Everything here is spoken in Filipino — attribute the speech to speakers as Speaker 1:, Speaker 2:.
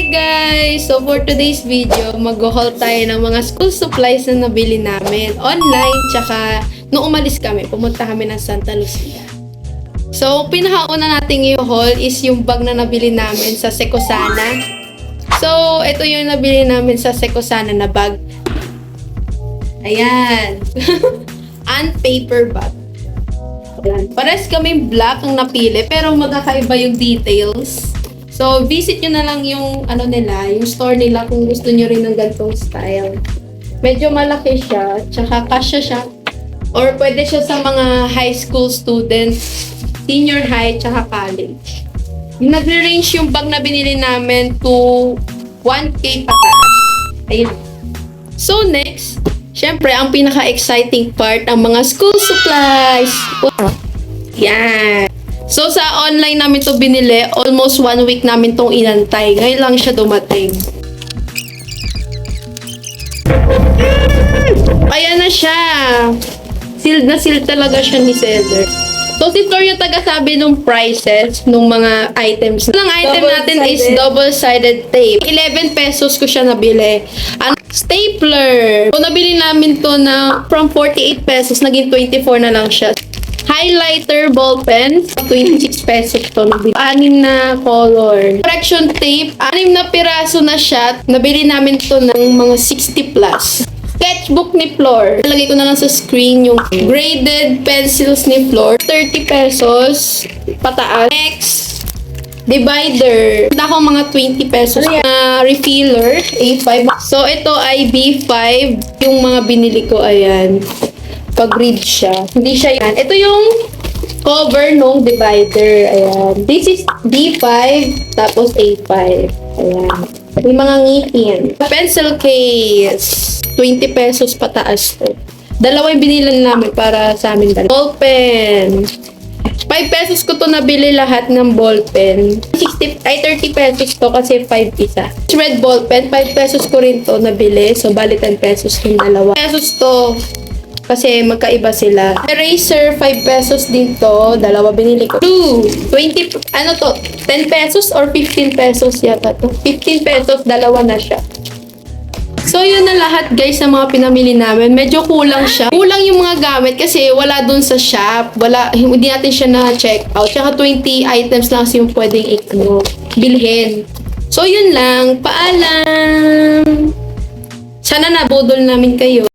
Speaker 1: Guys! So for today's video, mag-haul tayo ng mga school supplies na nabili namin online, tsaka nung umalis kami, pumunta kami ng Santa Lucia. So pinakauna nating i-haul is yung bag na nabili namin sa Secosana. So ito yung nabili namin sa Secosana na bag. Ayan. And paper bag. Ayan. Pares kaming black ang napili, pero magkakaiba yung details. So, visit nyo na lang yung yung store nila kung gusto nyo rin ng ganitong style. Medyo malaki siya, tsaka kasya siya. Or pwede siya sa mga high school students, senior high, tsaka college. Nagre-range yung bag na binili namin to 1K pataas. Ayun. So, next, syempre, ang pinaka-exciting part, ang mga school supplies. Yan. So, sa online namin to binili, almost 1 week namin tong inantay. Ngayon lang siya dumating. Ayan na siya. Sealed na sealed talaga siya ni seller. So, si Flor yung taga-sabi ng prices ng mga items. Ang item natin is double-sided tape. 11 pesos ko siya nabili. Ang stapler. So, nabili namin to na from 48 pesos, naging 24 na lang siya. Highlighter ball pen, 26 pesos to nabili. 6 na color. Correction tape, 6 na piraso na siya. Nabili namin to ng mga 60 plus. Sketchbook ni Flor. Lagay ko na lang sa screen yung graded pencils ni Flor. 30 pesos pataas. Next, divider. Punta ko mga 20 pesos na refiller. A5. So, ito ay B5. Yung mga binili ko, ayan. Pag-read siya. Hindi siya yan. Ito yung cover nung divider. Ayan. This is B5, tapos A5. Ayan. May mga ngipin. Pencil case. 20 pesos pataas to. Dalawa yung binilan namin para sa amin. Ball pen. 5 pesos ko to nabili lahat ng ball pen. 30 pesos to kasi 5 isa. Red ball pen, 5 pesos ko rin to nabili. So, bali 10 pesos yung dalawa. 5 pesos to. Kasi magkaiba sila. Eraser, 5 pesos din to. Dalawa binili ko. Blue, 20, 10 pesos or 15 pesos yata to. 15 pesos, dalawa na siya. So, yun na lahat guys sa mga pinamili namin. Medyo kulang siya. Kulang yung mga gamit kasi wala dun sa shop. Hindi natin siya na-check out. Tsaka 20 items lang kasi yung pwedeng bilhin. So, yun lang. Paalam! Sana nabudol namin kayo.